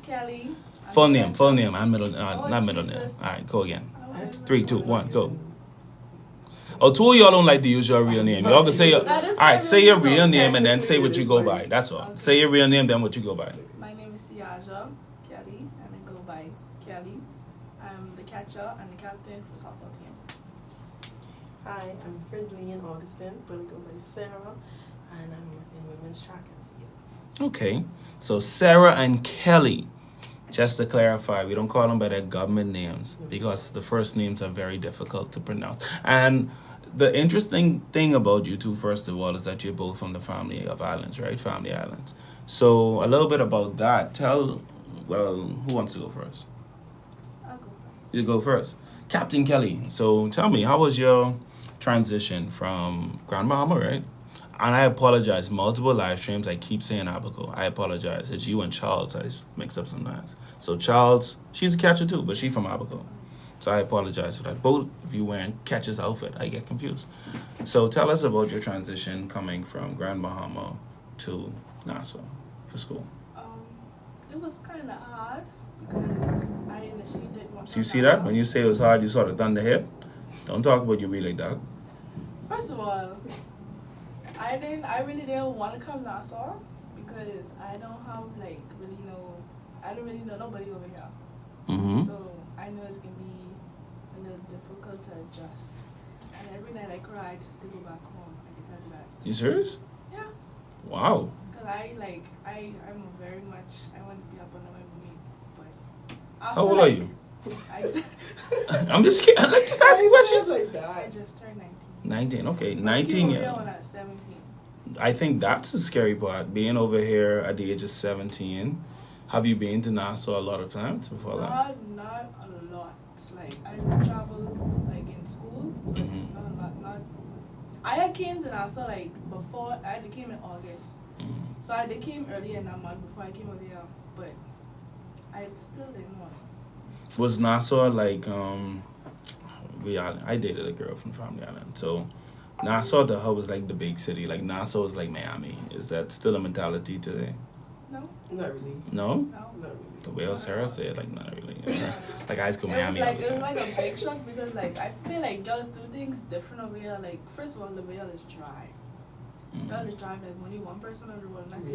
Kelly. Full name, and middle, Oh, not middle name. Jesus. All right, go again. I don't 3, remember. 2, 1, go. Oh, two of y'all don't like to use your real name. Y'all can say your, all That is right, my say your real real name. name and then say what you go by. That's all. Okay. Say your real name, then what you go by. My name is Sara Kelly, and I go by Kelly. I'm the catcher and the captain for the softball team. Hi, I'm Fridley Augustin, but I go by Sarah, and I'm in women's track and field. Okay, so Sarah and Kelly. Just to clarify, we don't call them by their government names because the first names are very difficult to pronounce. And the interesting thing about you two, first of all, is that you're both from the family of islands, right? Family islands. So a little bit about that. Who wants to go first? I'll go. You go first. Captain Kelly. So tell me, how was your transition from Grandmama, right? And I apologize. Multiple live streams, I keep saying Abaco. I apologize. It's you and Charles. I just mix up sometimes. So Charles, she's a catcher too, but she's from Abaco. So I apologize for that. Both of you wearing catcher's outfit. I get confused. So tell us about your transition coming from Grand Bahama to Nassau for school. It was kind of hard because I initially didn't want to. So you see that? When you say it was hard, you saw the thunder hit. Don't talk about you be like that. First of all, I really didn't want to come Nassau because I don't have I don't really know nobody over here. Mm-hmm. So I know it's gonna be a little difficult to adjust. And every night I cried to go back home. I can tell you that. You serious? Yeah. Wow. Because I'm very much, I want to be up on the way with me. But How old are you? I I'm just kidding. Like, just asking questions. Like that. I just turned 19. 19. Okay, I 19. came over here Yeah. when I was 17. I think that's the scary part. Being over here at the age of 17. Have you been to Nassau a lot of times before that? Not a lot. Like I travel like in school. Mm-hmm. Not a lot. Not. I had came to Nassau like before. I had came in August. Mm-hmm. So I came earlier in that month before I came over here, but I still didn't want it. Was Nassau like I dated a girl from Family Island, so Nassau to her was like the big city. Like Nassau is like Miami. Is that still a mentality today? No. Not really. No? No. Not really. The way Sarah said, like not really. Like I just go It was Miami all like the it time. was like a big shock because like I feel like y'all do things different over here. Like first of all, the way y'all is dry. Y'all is dry like only one person on the road. That's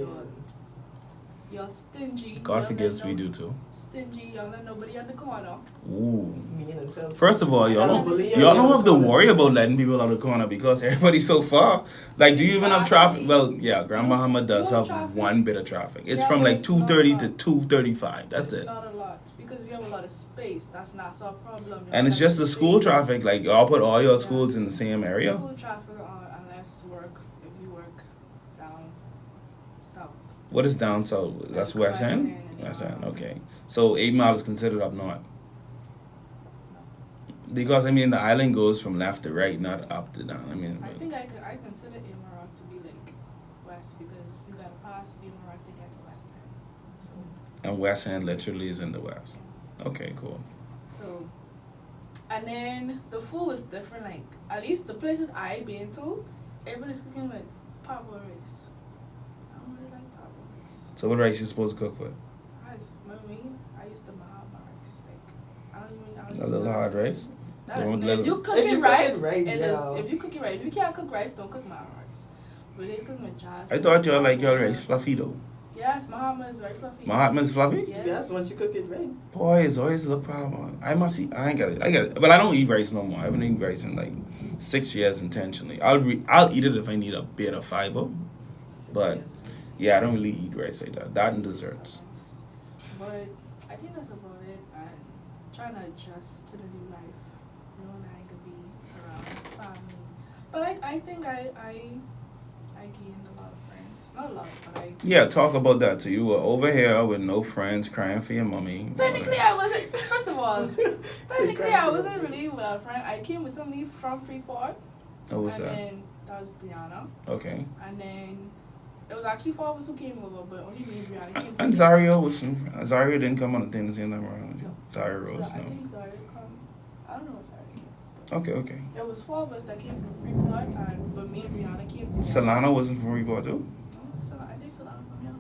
y'all stingy. God Y'all forgives, let we do too. Stingy. Y'all let nobody on the corner. Ooh. Me and myself. First of all, y'all don't have to worry about letting people out of the corner because everybody's so far. Like, do you even have traffic? Well, yeah, Grand Bahama does have traffic. one bit of traffic. It's Yeah, from but like it's not 2:30 a to lot. 2:35. That's It's it. not a lot because we have a lot of space. That's not so problem. And it's just the school traffic. Like, y'all put all your schools in the same area. School traffic unless if you work down south. What is down south? That's West End? West End, okay. So 8 Mile is considered up north. Because I mean the island goes from left to right, not up to down. I mean, I think I consider Amarock to be like west because you gotta pass Amarock to get to West End. So and West End literally is in the west. Okay, cool. so and then the food was different. Like at least the places I been to, everybody's cooking with pavo rice. I don't really like pavo rice. So what rice you supposed to cook with? Rice, I used to Mahama rice. Like I don't A even. little hard rice? That Don't is, let if it- you cook If it you cook right, it right, it yeah. is. If you cook it right, if you can't cook rice, don't cook Mahama rice. But they cook with jazz. I thought y'all like your rice fluffy though. Yes, Mahama is very fluffy. Mahatma's fluffy? Yes. Once you cook it right. Boy, it's always look problem. I must eat. I get it. But I don't eat rice no more. I haven't eaten rice in like 6 years intentionally. I'll eat it if I need a bit of fiber. But yeah, I don't really eat rice like that. That and desserts. But I think that's about it. And trying to adjust to the new life. Knowing I could be around family. But I think I gained a lot of friends. Not a lot, but I. Yeah, talk about that. So you were over here with no friends, crying for your mommy. Technically, I wasn't. First of all, technically, I wasn't really without a friend. I came with somebody from Freeport. What was and that? then that was Brianna. Okay. And then it was actually 4 of us who came over, but only me and Brianna came And together. Zario was from, Zario didn't come on the thing the same time around. No. Zario Rose, So I no. think Zaria come. I don't know what Zaria came. Okay. There was 4 of us that came from Freeport, but me and Brianna came together. Solana wasn't from Freeport too? No, I think Solana from here.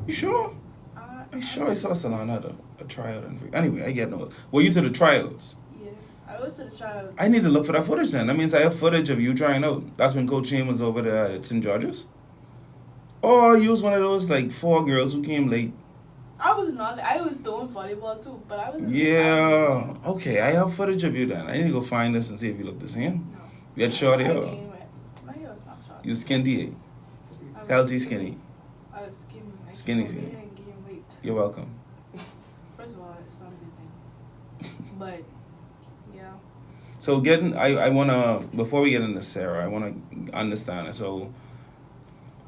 You sure? I'm sure I saw Solana at a tryout. Anyway, I get no. Were you to the trials? Yeah, I was to the trials. I need to look for that footage then. That means I have footage of you trying out. That's when Coach Shane was over there at St. George's? Or you was one of those like 4 girls who came late? I was not. I was doing volleyball too, but I wasn't. Yeah. Okay, I have footage of you then. I need to go find this and see if you look the same. No. You had shorty I or? gained weight. My hair was not short. You skinny. I was Healthy skinny. I was skinny. I Skinny, came over skinny. here and gained weight. You're welcome. First of all, it's not a good thing. But yeah. So I wanna, before we get into Sarah, I wanna understand it. So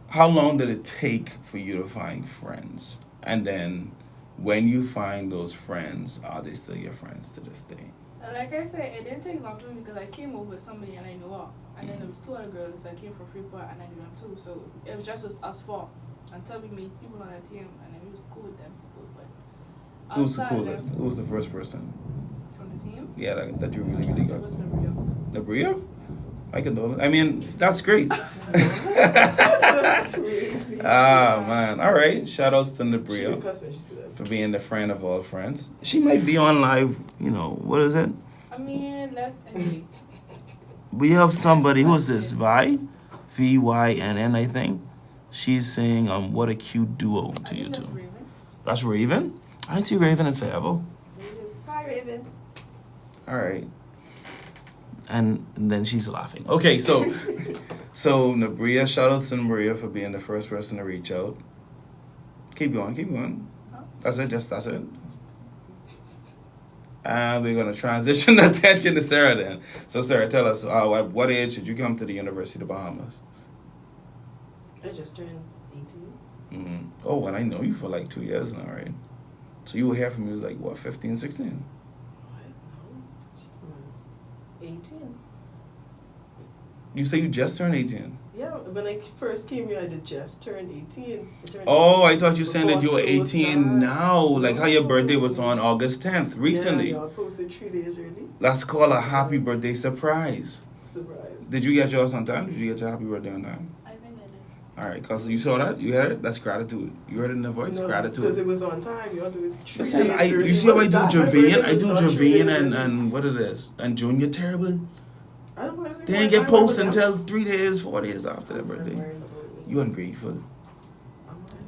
how long did it take for you to find friends? And then when you find those friends, are they still your friends to this day? Like I said, it didn't take long for me because I came over with somebody and I knew her. And then there was 2 other girls that came from Freeport and I knew them too. So it was just us 4 until we meet people on the team and then we was cool with them people. But Who's the outside of coolest? them, Who's the first person? from the team? Yeah, that you really It got. was Gabriel. Nabria? I condole. I mean, that's great. That's crazy. Ah, man. All right. Shout outs to She Nabria cussed when she said that. for being the friend of all friends. She might be on live, what is it? I mean, let's anyway. We have somebody, who's this? Vynn, I think. She's saying, what a cute duo I to you think that's two. Raven. That's Raven? I didn't see Raven in Fayetteville. Hi, Raven. All right. And then she's laughing. Okay, so Nabria, shout out to Nabria for being the first person to reach out. Keep going. Huh? That's it. And we're gonna transition the attention to Sarah then. So Sarah, tell us, at what age did you come to the University of the Bahamas? I just turned 18. Mm-hmm. Oh, and I know you for like 2 years now, right? So you were here from you was like what, 15, 16? What? No. She was 18. You say you just turned 18. Yeah, when I first came here, I did just turn 18. Oh, I thought you said that you were Before school 18 started. now. Like how your birthday was on August 10th, recently. Yeah, y'all posted 3 days early. That's called a happy birthday surprise. Surprise. Did you get yours on time? Did you get your happy birthday on time? I think I did. All right, cause you saw that, you heard it. That's gratitude. You heard it in the voice. No, Gratitude. because it was on time. You all do it 3 Listen, days early. you see how I do But my Javine? birthday I was do not 3 Javine days and, early. and what it is. And Junior terrible. I don't know. They ain't get posted until 3 days, 4 days after their birthday. You You ungrateful.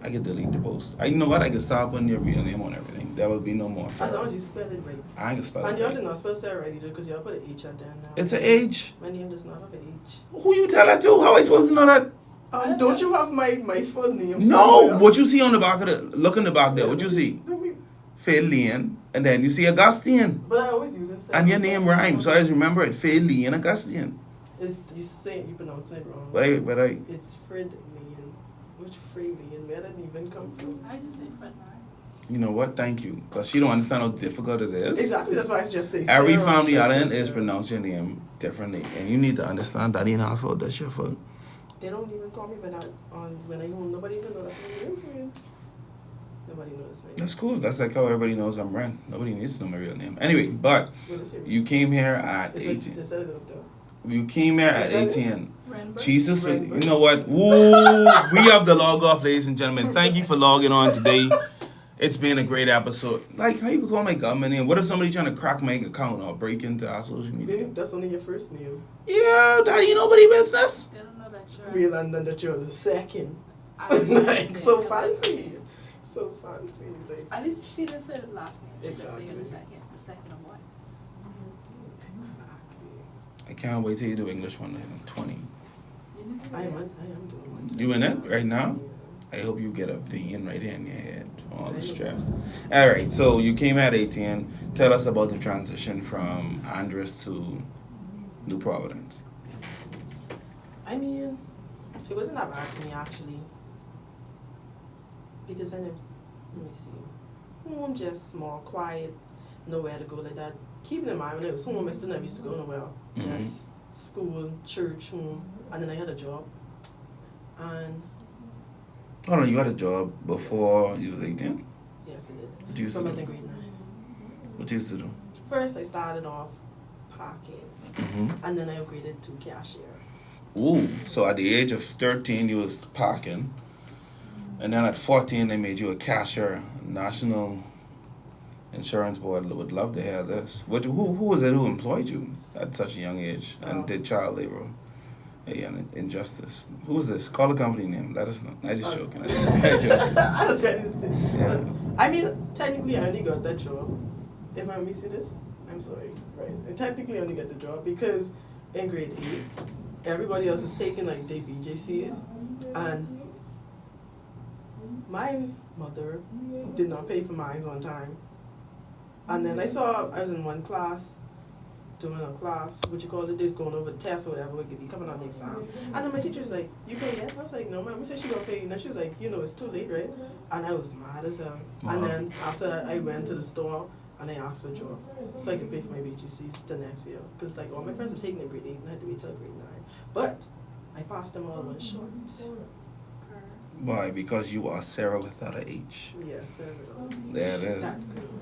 I could delete the post. You know what? I could stop putting your real name on everything. There will be no more As long Sarah. as you spell it right. I ain't gonna spell And it y'all right. did not spell Sarah right either because y'all put an H at the end now. It's an H. My name does not have an H. Who you tell that to? How I supposed to know that? Don't you have my full name? No. somewhere? What you see on the back of the, look in the back there. What you see? Let me- Fairlean. And then you see Augustine. But I always use it. And your name rhymes. So I just remember it. Fairlean Augustine. It's, you pronouncing it wrong. But I, It's Fred Lean. Which Fred Lean? Where did it even come from? I just say Fred Line. you know what? Thank you. Because she don't understand how difficult it is. Exactly, that's why I just say Every Sarah family on island purpose, is Sarah. pronouncing your name differently. And you need to understand that ain't our fault. That's your fault. They don't even call me when I home. Nobody even knows my name for you. Nobody knows my name. That's cool. That's like how everybody knows I'm Ren. Nobody needs to know my real name. Anyway, but What is your you came here at Is 18. it up though? You came here at Is that it? 18. Renberg. Jesus, you Renberg. know what? Woo! We have the log off, ladies and gentlemen. Thank you for logging on today. It's been a great episode. Like, how you could call my government name? What if somebody trying to crack my account or break into our social media? Maybe that's only your first name. Yeah, that ain't nobody business. They don't know that you're. Real and then that you're the second. I was Like, the so second. fancy. So fancy. Like, At least she didn't say the last name. She just say you're the Exactly. second. The second of what? exactly. I can't wait till you do English one in 20. You didn't do I am that? doing one. You in it right now? I hope you get a vein right here in your head from all the stress. All right, so you came at 18. Tell us about the transition from Andres to New Providence. I mean, it wasn't that bad for me actually. Because I never, let me see. Home just small, quiet, nowhere to go like that. Keeping in mind when I was home, I still never used to go nowhere. Mhm. Just school, church, home, and then I had a job. And Hold on, you had a job before you was 18? yes, I did. What you used From I to was in do? grade 9. What you used to do? First, I started off parking, Mm-hmm. and then I upgraded to cashier. Ooh, so at the age of 13, you was parking. And then at 14, they made you a cashier. National Insurance Board would love to hear this. Who was it who employed you at such a young age and did child labor? And injustice. Who's this? Call the company name. Let us know. I'm just joking. I'm joking. I was trying to say. Yeah. I mean, technically, I only got that job. If I'm missing this, I'm sorry. Right? I technically only got the job because in grade 8, everybody else was taking like their BJCs, and my mother did not pay for mine on time. And then I was in one class, doing a class, what you call it, this going over the test or whatever, it could be coming on the exam. And then my teacher's like, you pay yet? I was like, no, ma'am, we said she gonna pay. And then she's like, it's too late, right? And I was mad as hell. Wow. And then after that, I went to the store and I asked for a job so I could pay for my BGCs the next year. Because like all my friends are taking in grade 8 and I had to wait till grade 9. But I passed them all one shot. Why? Because you are Sarah without a H. Yes, sir. There it is.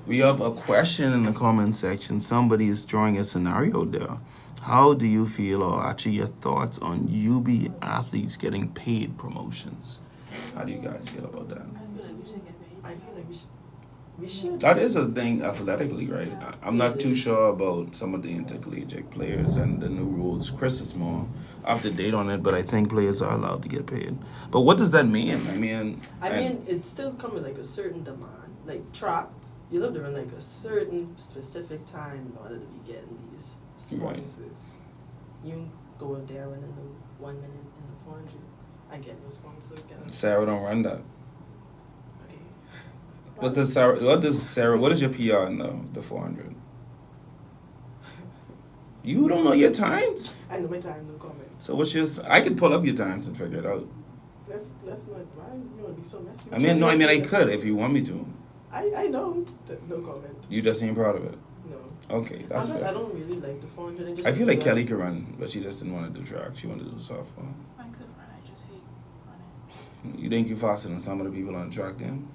We have a question in the comment section. Somebody is drawing a scenario there. How do you feel, or actually your thoughts on UB athletes getting paid promotions? How do you guys feel about that? I feel like we should. That is a thing athletically, right? I'm not too sure about some of the intercollegiate players and the new rules. Chris is more up to date on it, but I think players are allowed to get paid. But what does that mean? I mean, it's still coming like a certain demand. Like track, you live during like a certain specific time in order to be getting these sponsors. Right. You go out there and in the 1 minute in the 400, I get no sponsor. Sarah don't run that. Okay. What is your PR in the 400? You don't know your times? I know my time, no comment. So I could pull up your times and figure it out. That's not why you want to be so messy. I could if you want me to. I know that no comment. You just ain't proud of it? No. Okay, that's fair. I don't really like the 400. I feel like Kelly could run, but she just didn't want to do track. She wanted to do softball. I could run, I just hate running. You think you're faster than some of the people on the track then?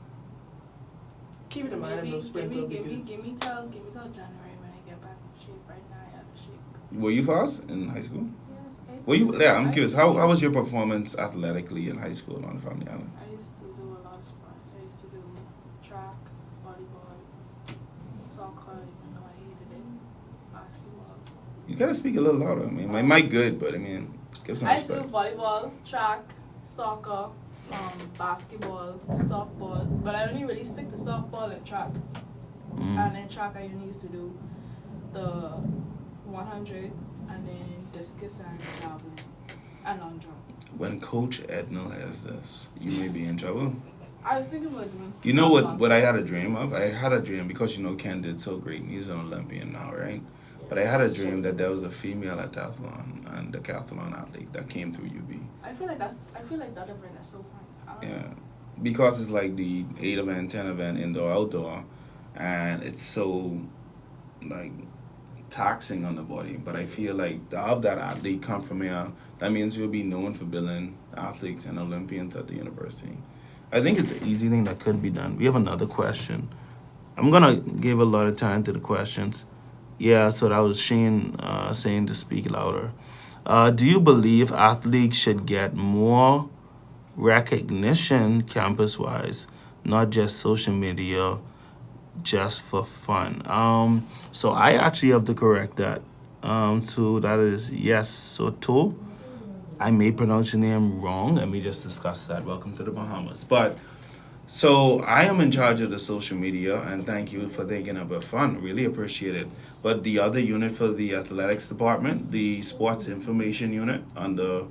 Keep it in mind, I'm no sprinter give me till January when I get back in shape. Right now I out of shape. Were you fast in high school? Yes, I'm curious. How was your performance athletically in high school on the Family Islands? I used to do a lot of sports. I used to do track, volleyball, soccer, even though I hated it, basketball. You gotta speak a little louder. I mean, my mic good, but I mean, give some I used to do respect. volleyball, track, soccer, basketball, softball, but I only really stick to softball and track. And then track I only used to do the 100 and then discus and javelin and long jump. When Coach Edna has this, you may be in trouble. I was thinking about doing. You know what I had a dream of? I had a dream because Ken did so great and he's an Olympian now, right? But I had a dream that there was a female decathlon and decathlon athlete that came through UB. I feel like that event is so fun. Yeah, because it's like the 8 event, 10 event, indoor, outdoor, and it's so like taxing on the body. But I feel like to have that athlete come from here, that means you'll be known for building athletes and Olympians at the university. I think it's an easy thing that could be done. We have another question. I'm gonna give a lot of time to the questions. Yeah, so that was Shane saying to speak louder. Do you believe athletes should get more recognition campus-wise, not just social media, just for fun? So I actually have to correct that. So that is yes, Soto. I may pronounce your name wrong. Let me just discuss that. Welcome to the Bahamas. But so I am in charge of the social media, and thank you for thinking about fun. Really appreciate it. But the other unit for the athletics department, the sports information unit under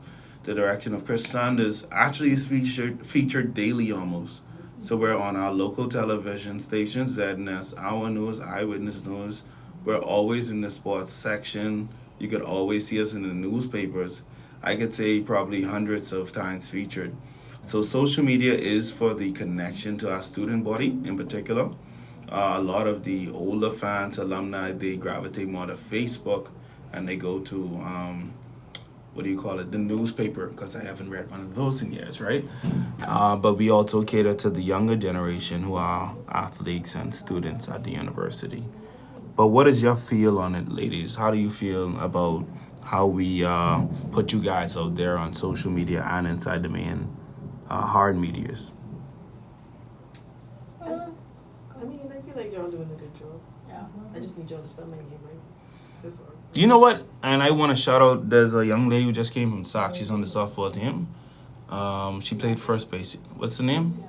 the direction of Chris Sanders, actually is featured daily almost. So we're on our local television stations, ZNS, Our News, Eyewitness News. We're always in the sports section. You could always see us in the newspapers. I could say probably hundreds of times featured. So social media is for the connection to our student body in particular. A lot of the older fans, alumni, they gravitate more to Facebook and they go to, the newspaper, because I haven't read one of those in years, right? But we also cater to the younger generation who are athletes and students at the university. But what is your feel on it, ladies? How do you feel about how we put you guys out there on social media and inside the main hard medias? like y'all doing a good job. Yeah. I just need y'all to spell my name right. That's all. You know what? And I want to shout out. There's a young lady who just came from SAC. She's on the softball team. She played first base. What's the name?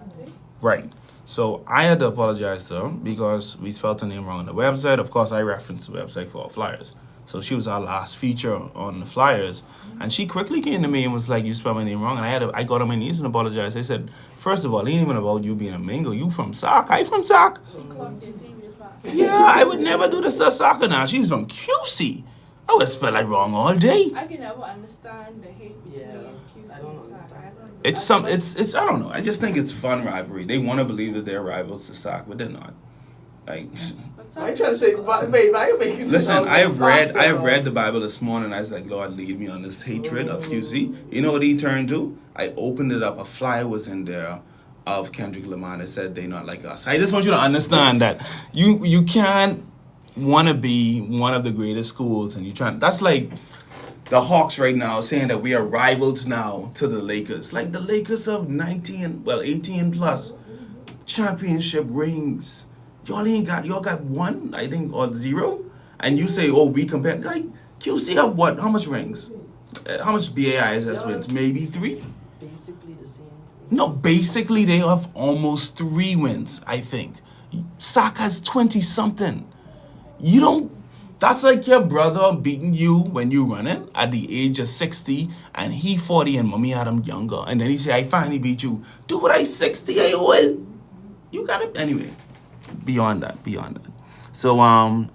Right. So I had to apologize to her because we spelled her name wrong on the website. Of course, I referenced the website for our flyers. So she was our last feature on the flyers, and she quickly came to me and was like, "You spelled my name wrong." And I got on my knees and apologized. I said, first of all, it ain't even about you being a Mingo. You from SAC. I from SAC. She clocked your previous class. Yeah, I would never do this to soccer now. She's from QC. I would spell it wrong all day. I can never understand the hate between Yeah, QC I don't and SAC. understand. It's I don't know. I just think it's fun rivalry. They want to believe that they're rivals to SAC, but they're not. Like, But Why you trying to say, wait, why you making listen, I have read the Bible this morning. I was like, Lord, lead me on this hatred of QC. You know what he turned to? I opened it up. A flyer was in there of Kendrick Lamar that said they not like us. I just want you to understand that you can't want to be one of the greatest schools and you trying. That's like the Hawks right now saying that we are rivals now to the Lakers. Like the Lakers of 18 plus championship rings. Y'all got one, I think, or zero. And you say, oh, we compare. Like, QC have what? How much rings? How much BAISS wins? Maybe 3? Basically the same. No, basically they have almost 3 wins, I think. SAC has 20-something. You don't... That's like your brother beating you when you running at the age of 60 and he 40 and mommy had him younger. And then he say, I finally beat you. Dude, I 60, I old. You got it. Anyway, beyond that. So,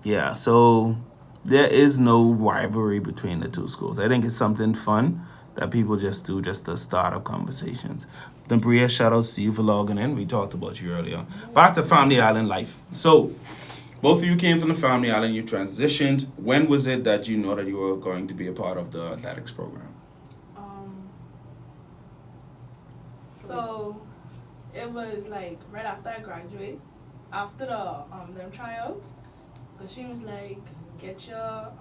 yeah, so there is no rivalry between the two schools. I think it's something fun that people just do just to start up conversations. Then Bria, shout out to you for logging in. We talked about you earlier. Back to Family Island life. So, both of you came from the Family Island. You transitioned. When was it that you know that you were going to be a part of the athletics program? So it was like right after I graduate, after the them tryouts, because she was like, get your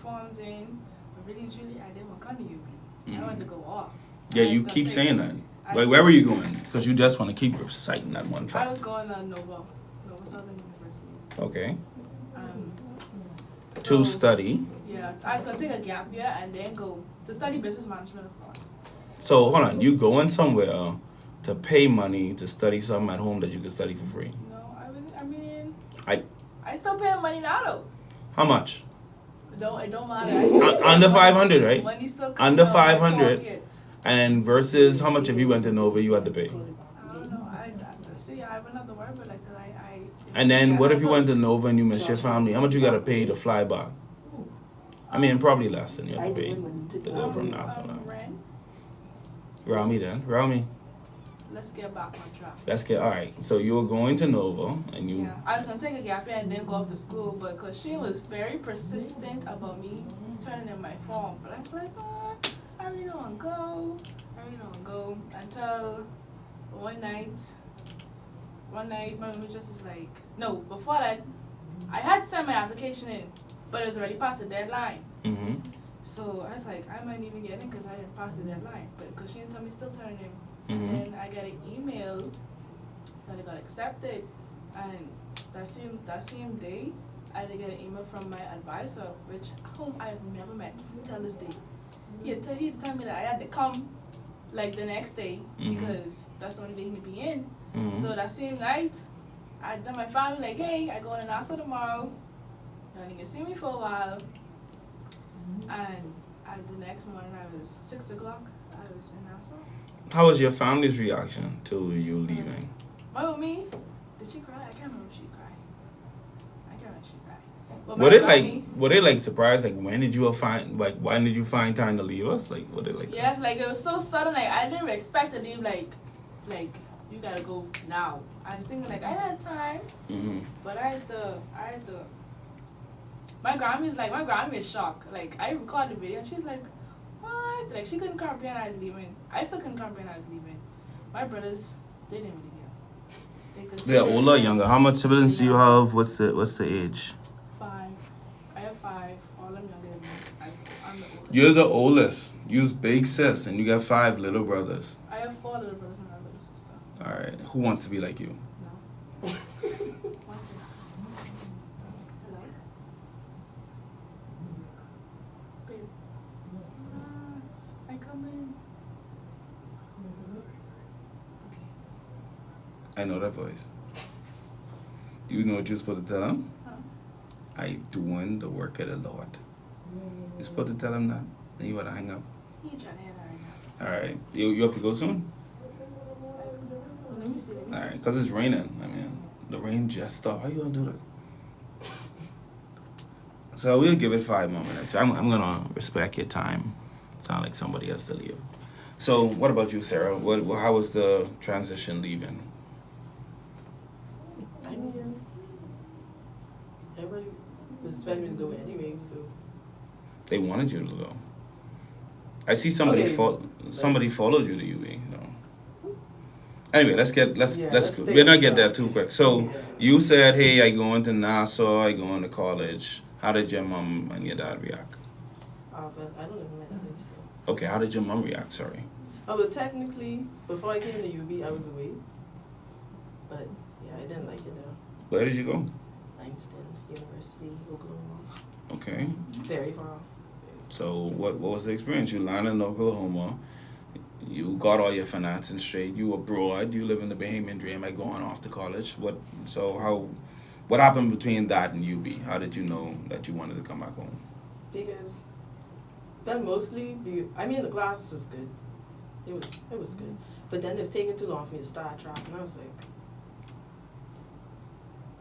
forms in. But really, Julie, I didn't want to come to UB. I wanted to go off. Yeah, you keep saying that. Like, where were you going? Because you just want to keep reciting that one fact. I was going to Nova Southern University. Okay. So, To study. Yeah, I was going to take a gap year and then go to study business management, of course. So, hold on. You going somewhere to pay money to study something at home that you could study for free? No, I mean, I still paying money now, though. How much? It don't matter. Under 500, right? Money still Under coming out of my 500. pocket. And versus how much if you went to Nova you had to pay? I don't know. See, I wouldn't have to worry about it because I. And then what if you went to Nova and you missed your family? How much you got to pay to fly back? I mean, probably less than you have to pay to go from Nassau now. Rent. Round me then. Round me. Let's get back on track. Let's get, all right. So you were going to Nova and you... Yeah, I was going to take a gap year and then go off to school, but because she was very persistent about me turning in my form. But I was like, oh, I really don't want to go. Until one night, my mom just was like, no, before that, I had sent my application in, but it was already past the deadline. Mm-hmm. So I was like, I might even get in because I didn't pass the deadline. But because she didn't tell me still turning in. Mm-hmm. And I got an email that I got accepted. And that same day, I did get an email from my advisor, whom I've never met till this day. He told me that I had to come like the next day because that's the only day he'd be in. Mm-hmm. So that same night, I told my family like, hey, I go to Nassau tomorrow. You can see me for a while. And the next morning, I was 6 o'clock. I was in Nassau. How was your family's reaction to you leaving? My mommy, did she cry? I can't remember if she cried. I can't remember if she cried. But Were they like surprised? Like when did you find time to leave us? Like were they like? Yes, like it was so sudden. Like I didn't expect to leave. Like you gotta go now. I was thinking like I had time, but I had to. My grandma is shocked. Like I recorded the video and she's like, what? Like she couldn't comprehend I was leaving. I still couldn't comprehend I was leaving. My brothers, they didn't really care. They're older or younger? How much siblings do you have? What's the age? 5. I have 5. All of them younger than me. I'm the oldest. You're the oldest. You's big sis, and you got 5 little brothers. I have 4 little brothers and a little sister. All right. Who wants to be like you? No. I know that voice. You know what you're supposed to tell him? Huh? I doing the work of the Lord. You're supposed to tell him that? And you want to hang up? He trying to hear that right now. Alright. You have to go soon? Let me see. Alright. Because it's raining. I mean, the rain just stopped. How you going to do that? So we'll give it 5 more minutes. I'm going to respect your time. Sound like somebody else to leave. So what about you, Sarah? How was the transition leaving? I mean, everybody was expecting me to go anyway, so. They wanted you to go. I see somebody Okay. somebody followed you to UB. Anyway, let's stay we're not get on there too quick. So Yeah. you said, hey, I going to Nassau, I going to college. How did your mom and your dad react? But I don't even know that, so. Okay, how did your mom react? Sorry. Oh, but technically, before I came to UB, I was away. But yeah, I didn't like it though. Where did you go? Langston University, Oklahoma. Okay. Very far. So what was the experience? You landed in Oklahoma. You got all your financing straight. You abroad. You live in the Bahamian dream, like going off to college. What happened between that and UB? How did you know that you wanted to come back home? Because, but mostly, the class was good. It was good. But then it was taking too long for me to start track, and I was like,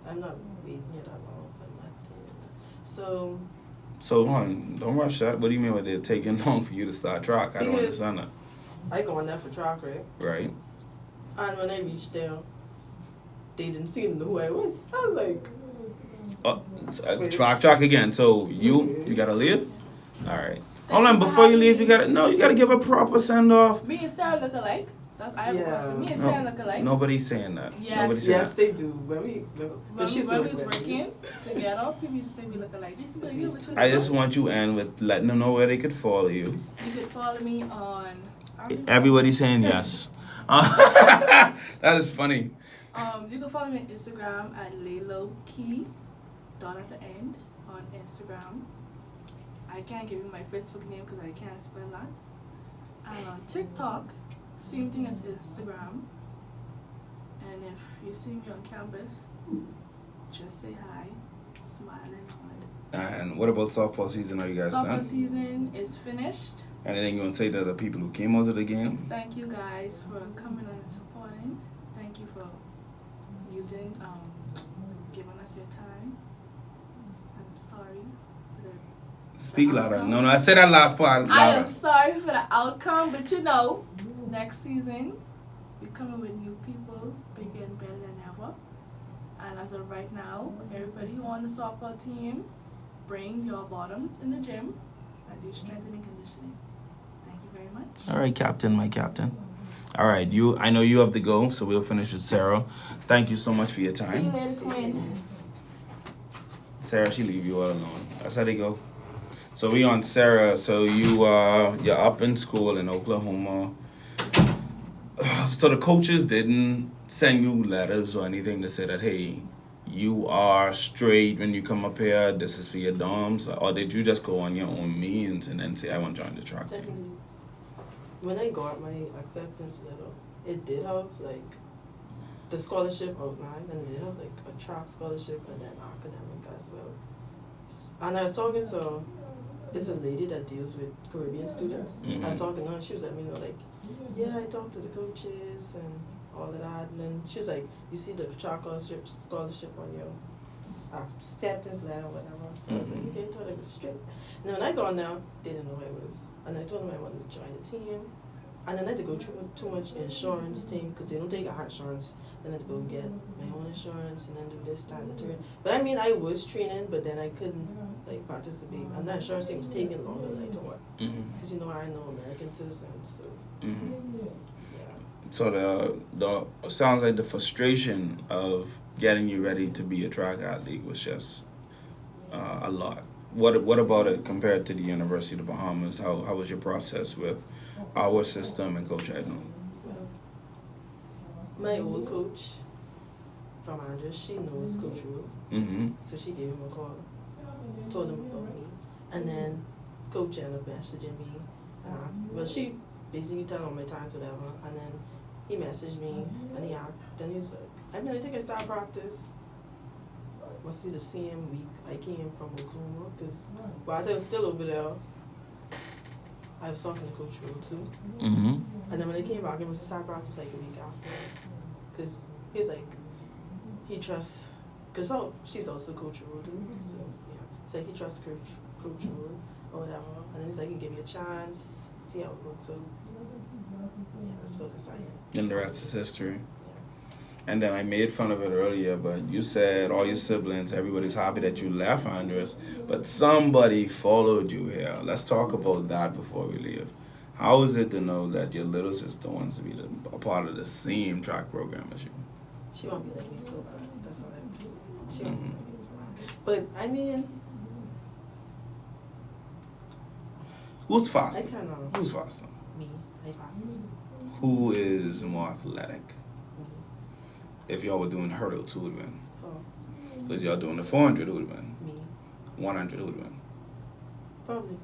I'm not waiting here that long for nothing. So So, hon, don't rush that. What do you mean by they're taking long for you to start track? I don't Because- understand that. I go on there for track, right? Right? And when I reached there, they didn't seem to know who I was. I was like, Track again. So you gotta leave? Alright. Hold on, before you leave, you gotta give a proper send off. Me and Sarah look alike. I have a Yeah. question. Me and No. Sarah look alike. Nobody's saying that. Yes. Nobody's saying yes, they do. When we was working together, people used to say we look alike. They used to be like, you that. I just want you end with letting them know where they could follow you. You could follow me on. Everybody's saying yes. That is funny. You can follow me on Instagram at laylowkey, dot at the end, on Instagram. I can't give you my Facebook name because I can't spell that. And on TikTok, same thing as Instagram. And if you see me on campus, just say hi, smile and nod. And what about softball season? Are you guys Softball done? season is finished. Anything you want to say to the people who came out of the game? Thank you guys for coming and supporting. Thank you for giving us your time. I'm sorry for the Speak louder. No, I said that last part I am louder. sorry for the outcome, but next season we're coming with new people, bigger and better than ever. And as of right now, everybody who on the softball team, bring your bottoms in the gym and do strength and conditioning. Thank you very much. All right, Captain, my captain. All right, I know you have to go, so we'll finish with Sarah. Thank you so much for your See you time. later, Quinn. Sarah, she leave you all alone. That's how they go. So we on Sarah. So you're up in school in Oklahoma. So the coaches didn't send you letters or anything to say that, hey, you are straight when you come up here. This is for your dorms, or did you just go on your own means and then say, I want to join the track team? technically, when I got my acceptance letter, it did have like the scholarship outline, and it did have like a track scholarship and then academic as well. And I was talking to it's a lady that deals with Caribbean students. I was talking to her, and she was letting me know like, yeah, I talked to the coaches and all of that, and then she was like, you see the track scholarship on your acceptance letter or whatever. So I was like, okay, I thought it was straight. And then when I got now, they didn't know who I was. And I told them I wanted to join the team. And then I had to go through too much insurance thing, because they don't take our insurance. Then I had to go get my own insurance and then do this, that, and the third. But I mean, I was training, but then I couldn't like participate. And that insurance thing was taking longer than I thought. Because I know American citizens, so yeah. So the sounds like the frustration of getting you ready to be a track athlete was just a lot. What about it compared to the University of the Bahamas? How was your process with our system and Coach Edno? Well, my old coach from Andres, she knows Coach Rule. So she gave him a call, told him about me. And then Coach ended up messaging me. Well, she basically told him my times, whatever. And then he messaged me and he asked, then he was like, I think I started practice. Must be the same week I came from Oklahoma, because while I was still over there, I was talking to Coach Rowe too. Mm-hmm. And then when I came back, I must have started practice like a week after. Because he's like, he trusts, because she's also Coach Rowe too. So yeah, it's like he trusts Coach Rowe or whatever. And then he's like, he can give me a chance, see how it works. So yeah, so that's how I am. And the rest is history. Yes. And then I made fun of it earlier, but you said all your siblings, everybody's happy that you left Andres, but somebody followed you here. Let's talk about that before we leave. How is it to know that your little sister wants to be a part of the same track program as you? She won't be like me so bad. That's all I'm saying. She won't be like me so bad. But I mean, Who's I faster? kind of Who's faster? me. I faster. Who is more athletic? Me. If y'all were doing hurdles, who would win? Oh, Because y'all doing the 400, who would win? me. 100, who would win? Probably me.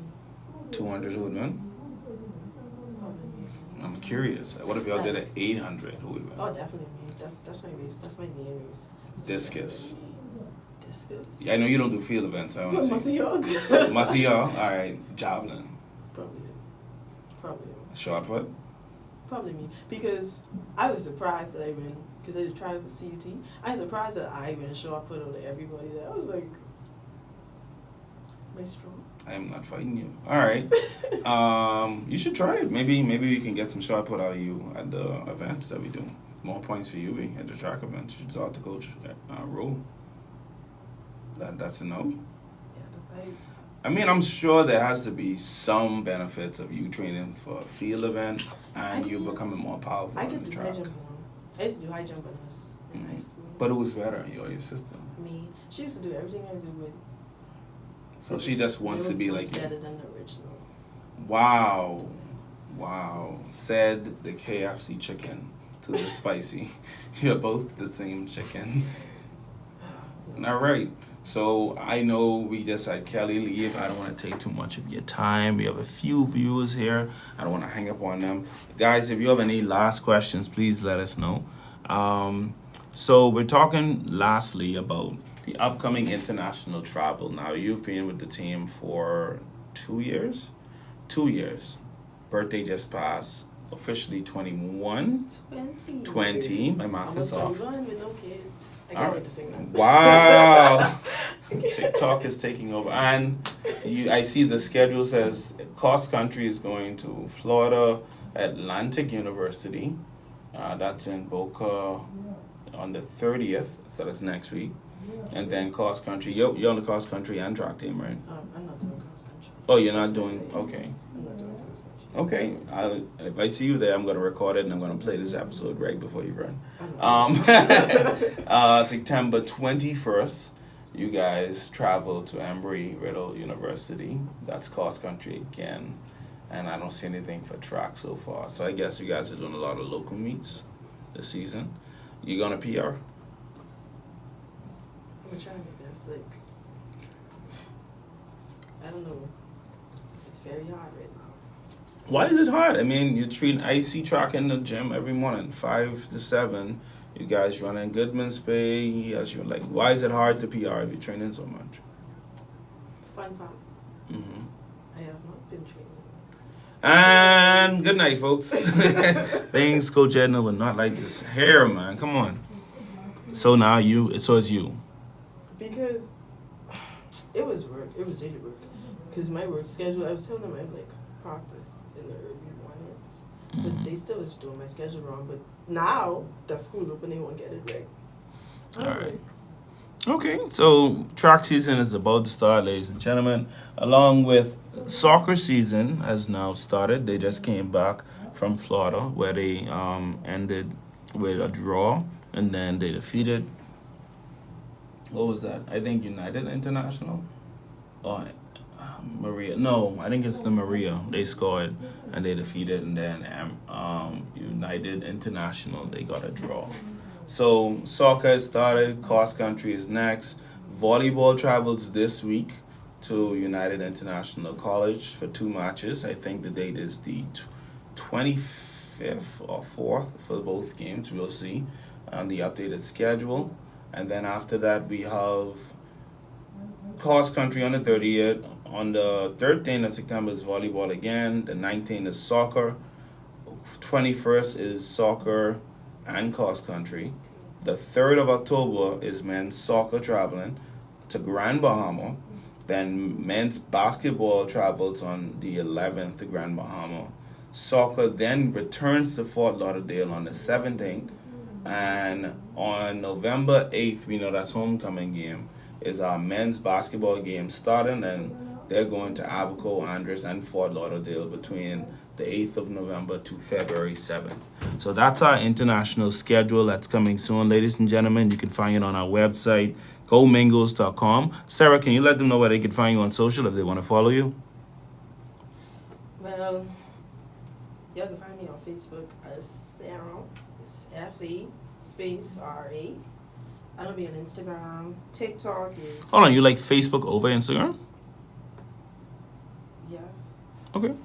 200, who would win? Probably me. I'm curious. What if y'all did an 800, who would win? Oh, definitely me. That's my race. That's my main race. So Discus. definitely me. Discus. Yeah, I know you don't do field events. I want What to must see. y'all? Must see y'all. All right, javelin, Probably. Probably. short put. Probably me. Because I was surprised that I went. Because I did try for CUT. I was surprised that I went short put over everybody. That I was like, am I strong? I am not fighting you. All right. You should try it. Maybe we can get some shot put out of you at the events that we do. More points for you at the track event. You should talk to Coach Rowe. That's a no. Yeah, I mean, I'm sure there has to be some benefits of you training for a field event and you becoming more powerful I on could the do track. high jump on. I used to do high jump when I was in high school. But who's better, you or your sister? Me. She used to do everything I do with. So she just wants to be like you. better than the original. Wow. Said the KFC chicken to the spicy. You're both the same chicken. All right. So I know we just had Kelly leave. I don't want to take too much of your time. We have a few viewers here. I don't want to hang up on them. Guys, if you have any last questions, please let us know. So we're talking lastly about the upcoming international travel. Now, you've been with the team for 2 years? 2 years. Birthday just passed. Officially 21. 20. My math is off. 21 with no kids. I All can't right. wait to sing that. Wow. TikTok is taking over. And I see the schedule says cross country is going to Florida Atlantic University. That's in Boca on the 30th, so that's next week. And then cross country. You're on the cross country and track team, right? I'm not doing cross country. Oh, you're not doing? Okay. I'm not doing cross country. Okay. If I see you there, I'm going to record it and I'm going to play this episode right before you run. September 21st, you guys travel to Embry-Riddle University. That's cross country again. And I don't see anything for track so far. So I guess you guys are doing a lot of local meets this season. You going to PR? I'm trying my best. Like, I don't know. It's very hard right now. Why is it hard? I mean, I see track in the gym every morning, 5 to 7. You guys running Goodman's Bay. Yes, you're like, why is it hard to PR if you're training so much? Fun fact. Mm-hmm. I have not been training. And good night, folks. Things Coach Edna would not like this hair, man. Come on. So now it's you. Because it was work. It was really work. Because my work schedule, I was telling them I have like practice in the early mornings. But they still was doing my schedule wrong. But now that school open, they won't get it right. All right. Okay, so track season is about to start, ladies and gentlemen. Along with soccer season has now started. They just came back from Florida where they ended with a draw and then they defeated, what was that? I think United International? Oh, Maria. No, I think it's the Maria. They scored and they defeated, and then United International, they got a draw. So soccer has started, cross country is next. Volleyball travels this week to United International College for 2 matches. I think the date is the 25th 5th or 4th for both games. We'll see on the updated schedule. And then after that, we have cross country on the 30th. On the 13th of September is volleyball again. The 19th is soccer. 21st is soccer and cross country. The 3rd of October is men's soccer traveling to Grand Bahama. Then men's basketball travels on the 11th to Grand Bahama. Soccer then returns to Fort Lauderdale on the 17th. And on November 8th, we know that's homecoming game, is our men's basketball game starting, and they're going to Abaco, Andres, and Fort Lauderdale between the 8th of November to February 7th. So that's our international schedule that's coming soon, ladies and gentlemen. You can find it on our website, GoMingoes.com. Sarah, can you let them know where they can find you on social if they want to follow you? Well, y'all can find me on Facebook as Sara. It's S-A space R-A. I don't be on Instagram. TikTok is... Hold on, you like Facebook over Instagram? Yes. Okay. Yes.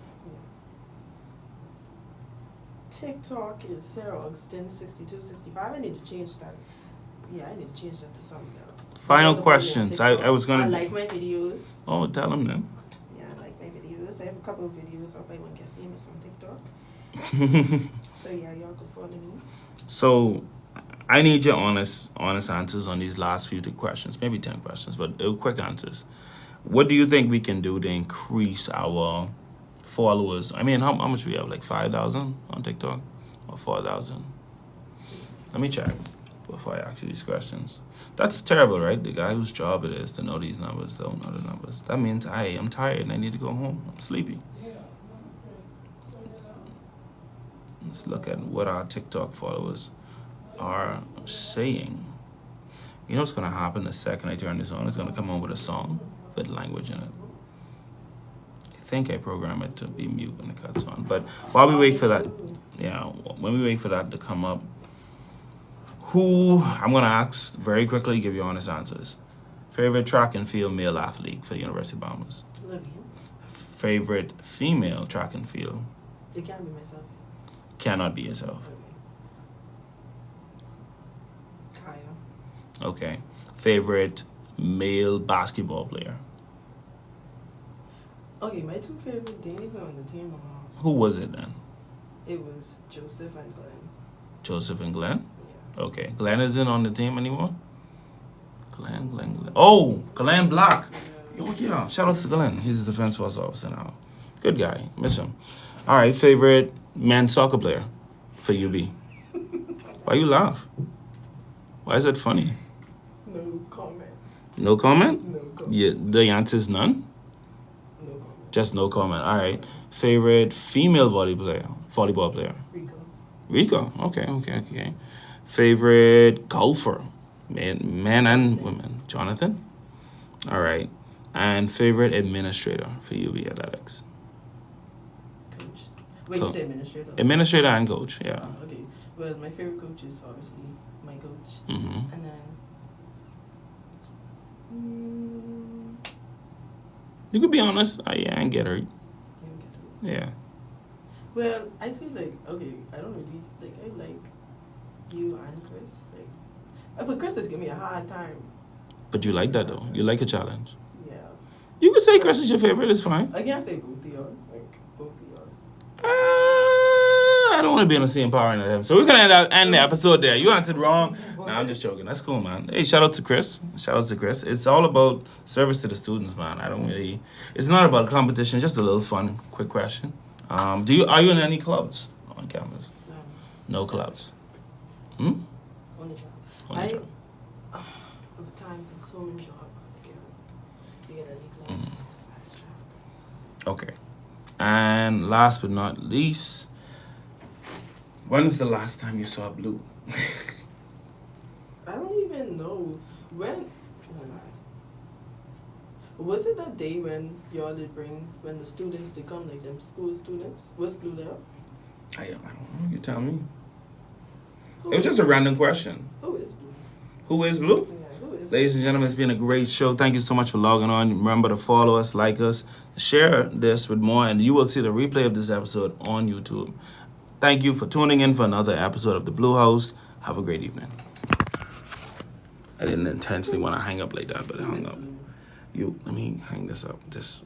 TikTok is Sarah Augustin 6265. I need to change that. Yeah, I need to change that to something else. Final questions. I was going to... I like my videos. Oh, tell them then. Yeah, I like my videos. I have a couple of videos up. I want to get famous on TikTok. So yeah, y'all can follow me. So I need your honest answers on these last few questions. Maybe 10 questions, but quick answers. What do you think we can do to increase our followers? I mean, how much we have? Like 5,000 on TikTok or 4,000? Let me check before I ask you these questions. That's terrible, right? The guy whose job it is to know these numbers don't know the numbers. That means I'm tired and I need to go home. I'm sleepy. Let's look at what our TikTok followers are saying. You know what's going to happen the second I turn this on? It's going to come on with a song with language in it. I think I program it to be mute when it cuts on. But while we wait for that, when we wait for that to come up, I'm going to ask very quickly, give you honest answers. Favorite track and field male athlete for the University of Bahamas? Olivia. Favorite female track and field? It can't be myself. Cannot be yourself. Kaya. Okay. Favorite male basketball player? Okay, my two favorite, they ain't even on the team anymore. Who was it then? It was Joseph and Glenn. Joseph and Glenn? Yeah. Okay. Glenn isn't on the team anymore? Glenn. Oh, Glenn Block. Oh, yeah. Shout out to Glenn. He's a defense force officer now. Good guy. Miss him. All right. Favorite men's soccer player for UB? Why you laugh? Why is it funny? No comment. No comment? No comment. Yeah, the answer is none? No comment. Just no comment. All right. Favorite female volleyball player? Rico. Okay. Favorite golfer? Men and women? Jonathan? All right. And favorite administrator for UB Athletics? Coach. Wait, you say administrator? Administrator and coach, yeah. Okay. Well, my favorite coach is obviously my coach. Mm-hmm. And then... You could be honest. I ain't get hurt. Yeah. Well, I feel like, okay, I don't really, I like you and Chris. But Chris is giving me a hard time. But you like that, though. You like a challenge. Yeah. You can say Chris is your favorite. It's fine. I can't say both of y'all. Both of y'all. I don't want to be on the same power as him. So we're going to end the episode there. You answered wrong. Nah, I'm just joking. That's cool, man. Hey, shout out to Chris. It's all about service to the students, man. It's not about competition. Just a little fun, quick question. Are you in any clubs on campus? No clubs. Only job. Only job. Of a time-consuming job. I can't be in any clubs. Besides job. Okay. And last but not least, when is the last time you saw Blue? I don't even know when. Was it that day when y'all did bring, when the students did come, like them school students? Was Blue there? I don't know. You tell me. It was just a random question. Who is Blue? Who is Blue? Yeah, who is Ladies and gentlemen, it's been a great show. Thank you so much for logging on. Remember to follow us, like us, share this with more, and you will see the replay of this episode on YouTube. Thank you for tuning in for another episode of The Blue House. Have a great evening. I didn't intentionally want to hang up like that, but I hung up. Let me hang this up. Just